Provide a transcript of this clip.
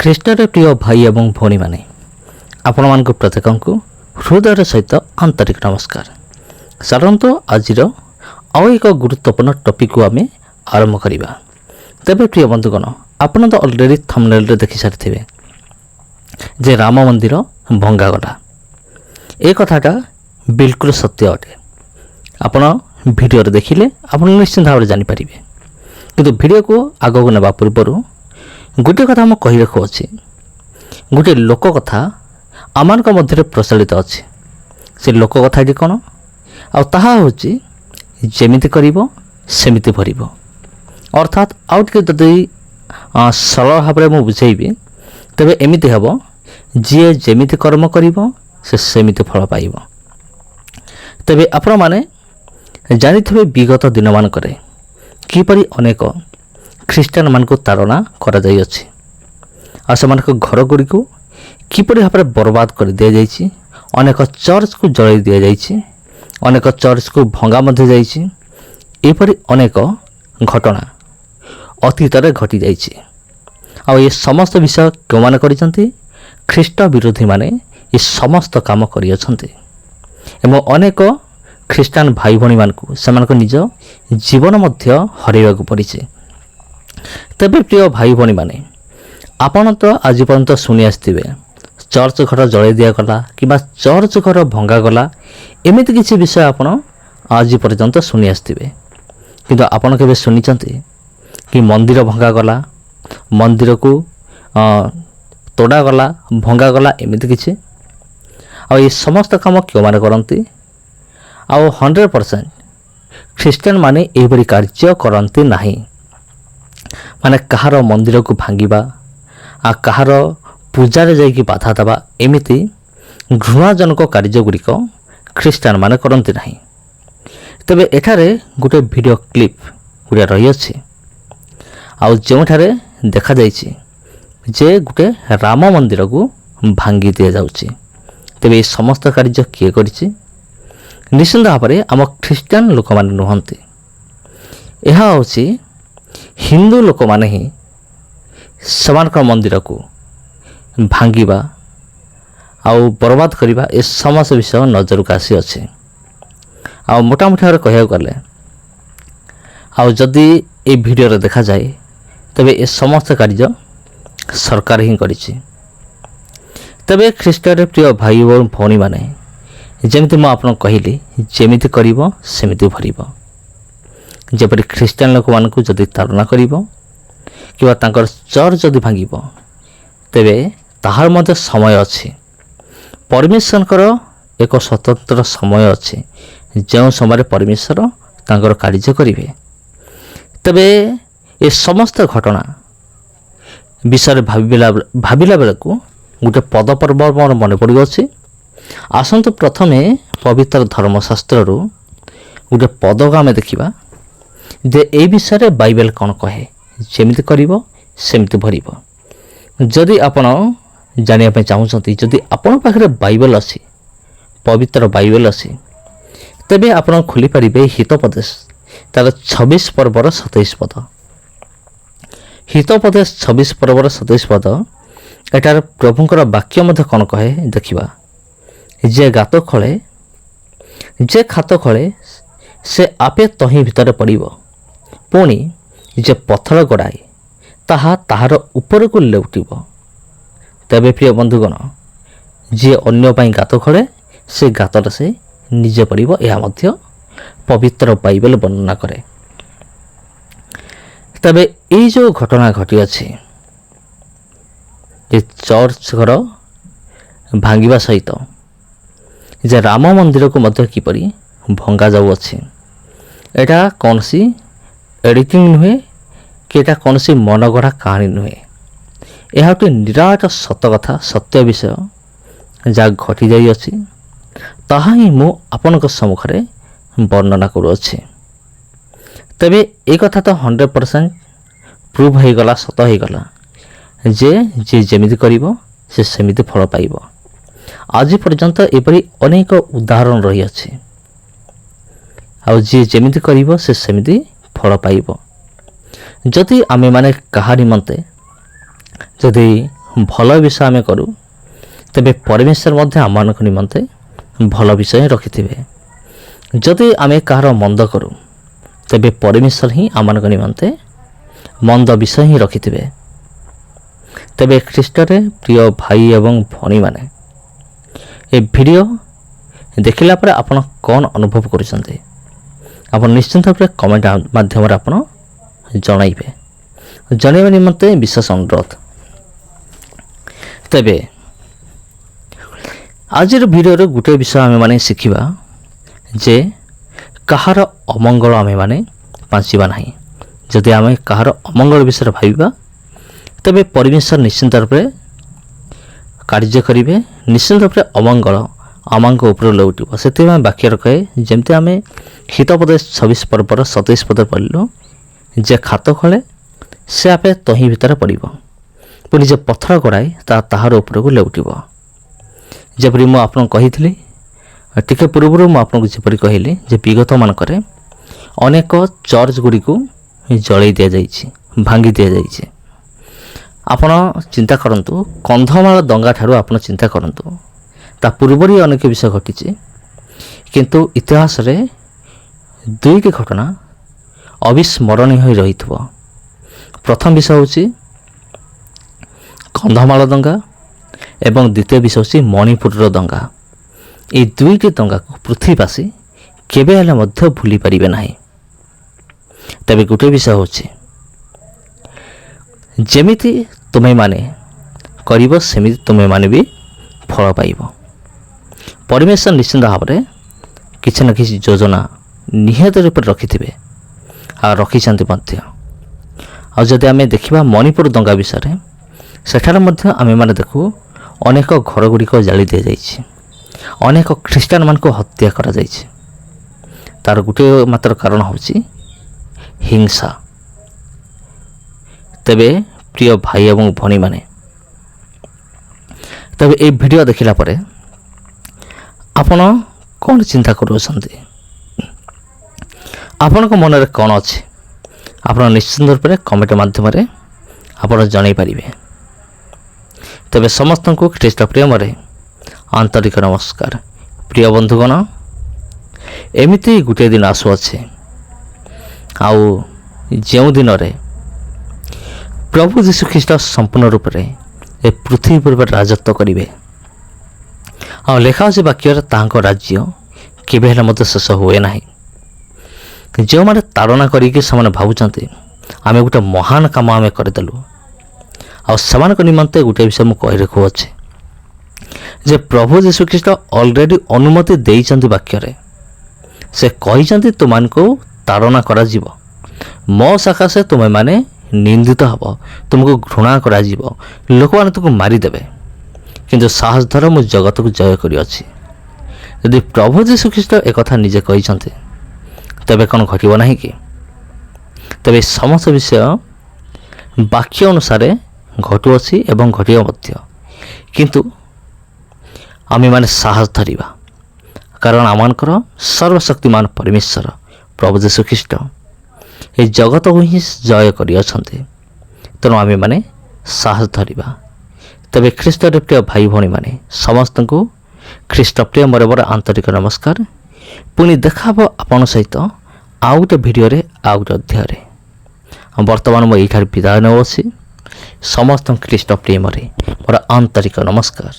ଖ୍ରୀଷ୍ଟରେ ପ୍ରିୟ ଭାଇ ଏବଂ ଭଉଣୀମାନେ, ଆପଣମାନଙ୍କୁ ପ୍ରତ୍ୟେକଙ୍କୁ ହୃଦୟର ସହିତ ଆନ୍ତରିକ ନମସ୍କାର। ସାଧାରଣତଃ ଆଜିର ଆଉ ଏକ ଗୁରୁତ୍ୱପୂର୍ଣ୍ଣ ଟପିକକୁ ଆମେ ଆରମ୍ଭ କରିବା। ତେବେ ପ୍ରିୟ ବନ୍ଧୁଗଣ, ଆପଣ ତ ଅଲରେଡ଼ି ଥମ୍ବନେଲରେ ଦେଖିସାରିଥିବେ ଯେ ରାମ ମନ୍ଦିର ଭଙ୍ଗାଗଲା। ଏ କଥାଟା ବିଲକୁଲ ସତ୍ୟ ଅଟେ। ଆପଣ ଭିଡ଼ିଓରେ ଦେଖିଲେ ଆପଣ ନିଶ୍ଚିନ୍ତ ଭାବରେ ଜାଣିପାରିବେ। କିନ୍ତୁ ଭିଡ଼ିଓକୁ ଆଗକୁ ନେବା ପୂର୍ବରୁ ଗୋଟିଏ କଥା ମୁଁ କହି ରଖୁଅଛି। ଗୋଟିଏ ଲୋକ କଥା ଆମମାନଙ୍କ ମଧ୍ୟରେ ପ୍ରଚଳିତ ଅଛି। ସେ ଲୋକ କଥାଟି କ'ଣ? ଆଉ ତାହା ହେଉଛି ଯେମିତି କରିବ ସେମିତି ଭରିବ। ଅର୍ଥାତ୍ ଆଉ ଟିକେ ଯଦି ସରଳ ଭାବରେ ମୁଁ ବୁଝେଇବି, ତେବେ ଏମିତି ହେବ, ଯିଏ ଯେମିତି କର୍ମ କରିବ ସେ ସେମିତି ଫଳ ପାଇବ। ତେବେ ଆପଣମାନେ ଜାଣିଥିବେ ବିଗତ ଦିନମାନଙ୍କରେ କିପରି ଅନେକ ଖ୍ରୀଷ୍ଟିଆନମାନଙ୍କୁ ତାଡ଼ନା କରାଯାଇଅଛି ଆଉ ସେମାନଙ୍କ ଘରଗୁଡ଼ିକୁ କିପରି ଭାବରେ ବର୍ବାଦ କରି ଦିଆଯାଇଛି। ଅନେକ ଚର୍ଚ୍ଚକୁ ଜଳାଇ ଦିଆଯାଇଛି, ଅନେକ ଚର୍ଚ୍ଚକୁ ଭଙ୍ଗା ମଧ୍ୟ ଯାଇଛି। ଏପରି ଅନେକ ଘଟଣା ଅତୀତରେ ଘଟିଯାଇଛି। ଆଉ ଏ ସମସ୍ତ ବିଷୟ କେଉଁମାନେ କରିଛନ୍ତି? ଖ୍ରୀଷ୍ଟ ବିରୋଧୀମାନେ ଏ ସମସ୍ତ କାମ କରିଅଛନ୍ତି ଏବଂ ଅନେକ ଖ୍ରୀଷ୍ଟିଆନ ଭାଇ ଭଉଣୀମାନଙ୍କୁ ସେମାନଙ୍କ ନିଜ ଜୀବନ ମଧ୍ୟ ହରାଇବାକୁ ପଡ଼ିଛି। ତେବେ ପ୍ରିୟ ଭାଇ ଭଉଣୀମାନେ, ଆପଣ ତ ଆଜି ପର୍ଯ୍ୟନ୍ତ ଶୁଣି ଆସିଥିବେ ଚର୍ଚ୍ଚ ଘର ଜଳାଇ ଦିଆଗଲା କିମ୍ବା ଚର୍ଚ୍ଚ ଘର ଭଙ୍ଗାଗଲା, ଏମିତି କିଛି ବିଷୟ ଆପଣ ଆଜି ପର୍ଯ୍ୟନ୍ତ ଶୁଣି ଆସିଥିବେ। କିନ୍ତୁ ଆପଣ କେବେ ଶୁଣିଛନ୍ତି କି ମନ୍ଦିର ଭଙ୍ଗାଗଲା, ମନ୍ଦିରକୁ ତୋଡ଼ାଗଲା, ଭଙ୍ଗାଗଲା, ଏମିତି କିଛି? ଆଉ ଏ ସମସ୍ତ କାମ କେଉଁମାନେ କରନ୍ତି? ଆଉ 100% ଖ୍ରୀଷ୍ଟିଆନ ମାନେ ଏହିପରି କାର୍ଯ୍ୟ କରନ୍ତି ନାହିଁ। ମାନେ କାହାର ମନ୍ଦିରକୁ ଭାଙ୍ଗିବା, ଆଉ କାହାର ପୂଜାରେ ଯାଇକି ବାଧା ଦେବା, ଏମିତି ଘୃଣାଜନକ କାର୍ଯ୍ୟଗୁଡ଼ିକ ଖ୍ରୀଷ୍ଟିଆନ ମାନେ କରନ୍ତି ନାହିଁ। ତେବେ ଏଠାରେ ଗୋଟେ ଭିଡ଼ିଓ କ୍ଲିପ୍ ଗୁଡ଼ିଏ ରହିଅଛି, ଆଉ ଯେଉଁଠାରେ ଦେଖାଯାଇଛି ଯେ ଗୋଟେ ରାମ ମନ୍ଦିରକୁ ଭାଙ୍ଗି ଦିଆଯାଉଛି। ତେବେ ଏ ସମସ୍ତ କାର୍ଯ୍ୟ କିଏ କରିଛି? ନିଶ୍ଚିନ୍ତ ଭାବରେ ଆମ ଖ୍ରୀଷ୍ଟିଆନ ଲୋକମାନେ ନୁହନ୍ତି। ଏହା ହେଉଛି ହିନ୍ଦୁ ଲୋକମାନେ ହିଁ ସେମାନଙ୍କ ମନ୍ଦିରକୁ ଭାଙ୍ଗିବା ଆଉ ବର୍ବାଦ କରିବା, ଏ ସମସ୍ତ ବିଷୟ ନଜରକୁ ଆସିଅଛି। ଆଉ ମୋଟାମୋଟି ଭାବରେ କହିବାକୁ ଗଲେ, ଆଉ ଯଦି ଏ ଭିଡ଼ିଓରେ ଦେଖାଯାଏ, ତେବେ ଏ ସମସ୍ତ କାର୍ଯ୍ୟ ସରକାର ହିଁ କରିଛି। ତେବେ ଖ୍ରୀଷ୍ଟରେ ପ୍ରିୟ ଭାଇ ଓ ଭଉଣୀମାନେ, ଯେମିତି ମୁଁ ଆପଣଙ୍କୁ କହିଲି, ଯେମିତି କରିବ ସେମିତି ଭରିବ। ଯେପରି ଖ୍ରୀଷ୍ଟିଆନ ଲୋକମାନଙ୍କୁ ଯଦି ତାଡ଼ନା କରିବ କିମ୍ବା ତାଙ୍କର ଚର୍ଚ୍ଚ ଯଦି ଭାଙ୍ଗିବ, ତେବେ ତାହାର ମଧ୍ୟ ସମୟ ଅଛି। ପରମେଶ୍ୱରଙ୍କର ଏକ ସ୍ୱତନ୍ତ୍ର ସମୟ ଅଛି, ଯେଉଁ ସମୟରେ ପରମେଶ୍ୱର ତାଙ୍କର କାର୍ଯ୍ୟ କରିବେ। ତେବେ ଏ ସମସ୍ତ ଘଟଣା ବିଷୟରେ ଭାବିଲା ବେଳକୁ ଗୋଟେ ପଦପର୍ବ ମୋର ମନେ ପଡ଼ିଅଛି। ଆସନ୍ତୁ ପ୍ରଥମେ ପବିତ୍ର ଧର୍ମଶାସ୍ତ୍ରରୁ ଗୋଟେ ପଦକୁ ଆମେ ଦେଖିବା ଯେ এই ବିଷୟରେ ବାଇବେଲ କ'ଣ କହେ। ଯେମିତି କରିବ ସେମିତି ଭରିବ। ଯଦି ଆପଣ ଜାଣିବା ପାଇଁ ଚାହୁଁଛନ୍ତି, ଯଦି ଆପଣଙ୍କ ପାଖରେ ବାଇବେଲ ଅଛି, ପବିତ୍ର ବାଇବେଲ ଅଛି, ତେବେ ଆପଣ ଖୋଲିପାରିବେ ହିତୋପଦେଶ ତାର 26 ପର୍ବର 27 ପଦ। ହିତୋପଦେଶ 26 ପର୍ବର 27 ପଦ, ଏଠାରେ ପ୍ରଭୁଙ୍କର ବାକ୍ୟ ମଧ୍ୟ କ'ଣ କହେ ଦେଖିବା। ଯେ ଗାତ ଖୋଳେ, ଯେ ଖାତ ଖୋଳେ, ସେ ଆପେ ତହିଁ ଭିତରେ ପଡ଼ିବ। ପୁଣି ଯେ ପଥର ଗଡ଼ାଏ, ତାହା ତାହାର ଉପରକୁ ଲେଉଟିବ। ତେବେ ପ୍ରିୟ ବନ୍ଧୁଗଣ, ଯିଏ ଅନ୍ୟ ପାଇଁ ଗାତ ଖୋଳେ, ସେ ଗାତଟା ସେ ନିଜେ ପଡ଼ିବ। ଏହା ମଧ୍ୟ ପବିତ୍ର ବାଇବେଲ ବର୍ଣ୍ଣନା କରେ। ତେବେ ଏଇ ଯେଉଁ ଘଟଣା ଘଟିଅଛି, ଯେ ଚର୍ଚ୍ଚ ଘର ଭାଙ୍ଗିବା ସହିତ ଯେ ରାମ ମନ୍ଦିରକୁ ମଧ୍ୟ କିପରି ଭଙ୍ଗା ଯାଉଅଛି, ଏଇଟା କୌଣସି ଏଡ଼ିଟିଂ ନୁହେଁ କି ଏଇଟା କୌଣସି ମନଗଢ଼ା କାହାଣୀ ନୁହେଁ। ଏହା ଗୋଟେ ନିରାଟ ସତ କଥା, ସତ୍ୟ ବିଷୟ ଯାହା ଘଟିଯାଇଅଛି, ତାହା ହିଁ ମୁଁ ଆପଣଙ୍କ ସମ୍ମୁଖରେ ବର୍ଣ୍ଣନା କରୁଅଛି। ତେବେ ଏ କଥା ତ 100% ପ୍ରୁଭ୍ ହୋଇଗଲା, ସତ ହୋଇଗଲା ଯେ ଯିଏ ଯେମିତି କରିବ ସେ ସେମିତି ଫଳ ପାଇବ। ଆଜି ପର୍ଯ୍ୟନ୍ତ ଏପରି ଅନେକ ଉଦାହରଣ ରହିଅଛି। ଆଉ ଯିଏ ଯେମିତି କରିବ ସେ ସେମିତି ଫଳ ପାଇବ। ଯଦି ଆମେମାନେ କାହା ନିମନ୍ତେ ଯଦି ଭଲ ବିଷୟ ଆମେ କରୁ ତେବେ ପରମେଶ୍ୱର ମଧ୍ୟ ଆମମାନଙ୍କ ନିମନ୍ତେ ଭଲ ବିଷୟ ହିଁ ରଖିଥିବେ। ଯଦି ଆମେ କାହାର ମନ୍ଦ କରୁ ତେବେ ପରମେଶ୍ୱର ହିଁ ଆମମାନଙ୍କ ନିମନ୍ତେ ମନ୍ଦ ବିଷୟ ହିଁ ରଖିଥିବେ। ତେବେ ଖ୍ରୀଷ୍ଟରେ ପ୍ରିୟ ଭାଇ ଏବଂ ଭଉଣୀମାନେ, ଏ ଭିଡ଼ିଓ ଦେଖିଲା ପରେ ଆପଣ କ'ଣ ଅନୁଭବ କରୁଛନ୍ତି ଆପଣ ନିଶ୍ଚିନ୍ତ ଭାବରେ କମେଣ୍ଟ ମାଧ୍ୟମରେ ଆପଣ ଜଣାଇବେ। ଜଣାଇବା ନିମନ୍ତେ ବିଶେଷ ଅନୁରୋଧ। ତେବେ ଆଜିର ଭିଡ଼ିଓରେ ଗୋଟିଏ ବିଷୟ ଆମେମାନେ ଶିଖିବା ଯେ କାହାର ଅମଙ୍ଗଳ ଆମେମାନେ ପାଞ୍ଚିବା ନାହିଁ। ଯଦି ଆମେ କାହାର ଅମଙ୍ଗଳ ବିଷୟରେ ଭାବିବା ତେବେ ପରମେଶ୍ୱର ନିଶ୍ଚିନ୍ତ ରୂପେ କାର୍ଯ୍ୟ କରିବେ, ନିଶ୍ଚିନ୍ତ ରୂପେ ଅମଙ୍ଗଳ ଆମଙ୍କ ଉପରେ ଲେଉଟିବ। ସେଥିପାଇଁ ବାକ୍ୟରେ କହେ, ଯେମିତି ଆମେ ହିତୋପଦେଶ 26 ପର୍ବର 27 ପଦରେ ପଢ଼ିଲୁ ଯେ ଖାତ ଖୋଳେ ସେ ଆପେ ତହିଁ ଭିତରେ ପଡ଼ିବ, ପୁଣି ଯେ ପଥର ଗଡ଼ାଏ ତାହାର ଉପରକୁ ଲେଉଟିବ। ଯେପରି ମୁଁ ଆପଣଙ୍କୁ କହିଥିଲି ଟିକେ ପୂର୍ବରୁ, ମୁଁ ଆପଣଙ୍କୁ ଯେପରି କହିଲି ଯେ ବିଗତମାନଙ୍କରେ ଅନେକ ଚର୍ଚ୍ଚ ଗୁଡ଼ିକୁ ଜଳେଇ ଦିଆଯାଇଛି, ଭାଙ୍ଗି ଦିଆଯାଇଛି। ଆପଣ ଚିନ୍ତା କରନ୍ତୁ, କନ୍ଧମାଳ ଦଙ୍ଗା ଠାରୁ ଆପଣ ଚିନ୍ତା କରନ୍ତୁ, ତା ପୂର୍ବରୁ ଅନେକ ବିଷୟ ଘଟିଛି। କିନ୍ତୁ ଇତିହାସରେ ଦୁଇଟି ଘଟଣା ଅବିସ୍ମରଣୀୟ ହୋଇ ରହିଥିବ। ପ୍ରଥମ ବିଷୟ ହେଉଛି କନ୍ଧମାଳ ଦଙ୍ଗା ଏବଂ ଦ୍ୱିତୀୟ ବିଷୟ ହେଉଛି ମଣିପୁରର ଦଙ୍ଗା। ଏହି ଦୁଇଟି ଦଙ୍ଗାକୁ ପୃଥ୍ୱୀବାସୀ କେବେ ହେଲେ ମଧ୍ୟ ଭୁଲି ପାରିବେ ନାହିଁ। ତେବେ ଗୋଟିଏ ବିଷୟ ହେଉଛି, ଯେମିତି ତୁମେମାନେ କରିବ ସେମିତି ତୁମେମାନେ ବି ଫଳ ପାଇବ। ପରମେଶ୍ୱର ନିଶ୍ଚିନ୍ତ ଭାବରେ କିଛି ନା କିଛି ଯୋଜନା ନିହାତି ରୂପରେ ରଖିଥିବେ ଆଉ ରଖିଛନ୍ତି ମଧ୍ୟ। ଆଉ ଯଦି ଆମେ ଦେଖିବା ମଣିପୁର ଦଙ୍ଗା ବିଷୟରେ, ସେଠାରେ ମଧ୍ୟ ଆମେମାନେ ଦେଖୁ ଅନେକ ଘର ଗୁଡ଼ିକ ଜାଳି ଦିଆଯାଇଛି, ଅନେକ ଖ୍ରୀଷ୍ଟିଆନମାନଙ୍କୁ ହତ୍ୟା କରାଯାଇଛି। ତା'ର ଗୋଟିଏ ମାତ୍ର କାରଣ ହେଉଛି ହିଂସା। ତେବେ ପ୍ରିୟ ଭାଇ ଏବଂ ଭଉଣୀମାନେ, ତେବେ এই ଭିଡ଼ିଓ ଦେଖିଲା ପରେ ଆପଣ କ'ଣ ଚିନ୍ତା କରୁଛନ୍ତି? ଆପଣଙ୍କ ମନରେ କ'ଣ ଅଛି ଆପଣ ନିଶ୍ଚିନ୍ତ ରୂପରେ କମେଣ୍ଟ ମାଧ୍ୟମରେ ଆପଣ ଜଣାଇ ପାରିବେ। ତେବେ ସମସ୍ତଙ୍କୁ ଖ୍ରୀଷ୍ଟ ପ୍ରେମରେ ଆନ୍ତରିକ ନମସ୍କାର। ପ୍ରିୟ ବନ୍ଧୁଗଣ, ଏମିତି ଗୋଟିଏ ଦିନ ଆସୁଅଛି ଆଉ ଯେଉଁ ଦିନରେ ପ୍ରଭୁ ଯୀଶୁଖ୍ରୀଷ୍ଟ ସମ୍ପୂର୍ଣ୍ଣ ରୂପରେ ଏ ପୃଥିବୀ ଉପରେ ରାଜତ୍ୱ କରିବେ। ଆଉ ଲେଖା ଅଛି ବାକ୍ୟରେ, ତାହାଙ୍କ ରାଜ୍ୟ କେବେ ହେଲେ ମଧ୍ୟ ଶେଷ ହୁଏ ନାହିଁ। ଯେଉଁମାନେ ତାଡ଼ନା କରିକି ସେମାନେ ଭାବୁଛନ୍ତି ଆମେ ଗୋଟେ ମହାନ କାମ ଆମେ କରିଦେଲୁ, ଆଉ ସେମାନଙ୍କ ନିମନ୍ତେ ଗୋଟିଏ ବିଷୟ ମୁଁ କହି ରଖୁଅଛି ଯେ ପ୍ରଭୁ ଯୀଶୁଖ୍ରୀଷ୍ଟ ଅଲରେଡ଼ି ଅନୁମତି ଦେଇଛନ୍ତି ବାକ୍ୟରେ। ସେ କହିଛନ୍ତି ତୁମମାନଙ୍କୁ ତାଡ଼ନା କରାଯିବ, ମୋ ସକାଶେ ତୁମେମାନେ ନିନ୍ଦିତ ହେବ, ତୁମକୁ ଘୃଣା କରାଯିବ, ଲୋକମାନେ ତୁମକୁ ମାରିଦେବେ, କିନ୍ତୁ ସାହସ ଧର, ମୁଁ ଜଗତକୁ ଜୟ କରିଅଛି। ଯଦି ପ୍ରଭୁ ଯୀଶୁଖ୍ରୀଷ୍ଟ ଏକଥା ନିଜେ କହିଛନ୍ତି ତେବେ କ'ଣ ଘଟିବ ନାହିଁ କି? ତେବେ ସମସ୍ତ ବିଷୟ ବାକ୍ୟ ଅନୁସାରେ ଘଟୁଅଛି ଏବଂ ଘଟିବ ମଧ୍ୟ। କିନ୍ତୁ ଆମେମାନେ ସାହସ ଧରିବା, କାରଣ ଆମମାନଙ୍କର ସର୍ବଶକ୍ତିମାନ ପରମେଶ୍ୱର ପ୍ରଭୁ ଯୀଶୁଖ୍ରୀଷ୍ଟ ଏହି ଜଗତକୁ ହିଁ ଜୟ କରିଅଛନ୍ତି। ତେଣୁ ଆମେମାନେ ସାହସ ଧରିବା। ତେବେ ଖ୍ରୀଷ୍ଟରେ ପ୍ରିୟ ଭାଇ ଭଉଣୀମାନେ, ସମସ୍ତଙ୍କୁ ଖ୍ରୀଷ୍ଟ ପ୍ରେମରେ ମୋର ଆନ୍ତରିକ ନମସ୍କାର। ପୁଣି ଦେଖା ହେବ ଆପଣଙ୍କ ସହିତ ଆଉ ଗୋଟେ ଭିଡ଼ିଓରେ, ଆଉ ଗୋଟେ ଅଧ୍ୟାୟରେ। ବର୍ତ୍ତମାନ ମୁଁ ଏଇଠାରେ ବିଦାୟ ନେଉଅଛି। ସମସ୍ତଙ୍କୁ ଖ୍ରୀଷ୍ଟ ପ୍ରେମରେ ମୋର ଆନ୍ତରିକ ନମସ୍କାର।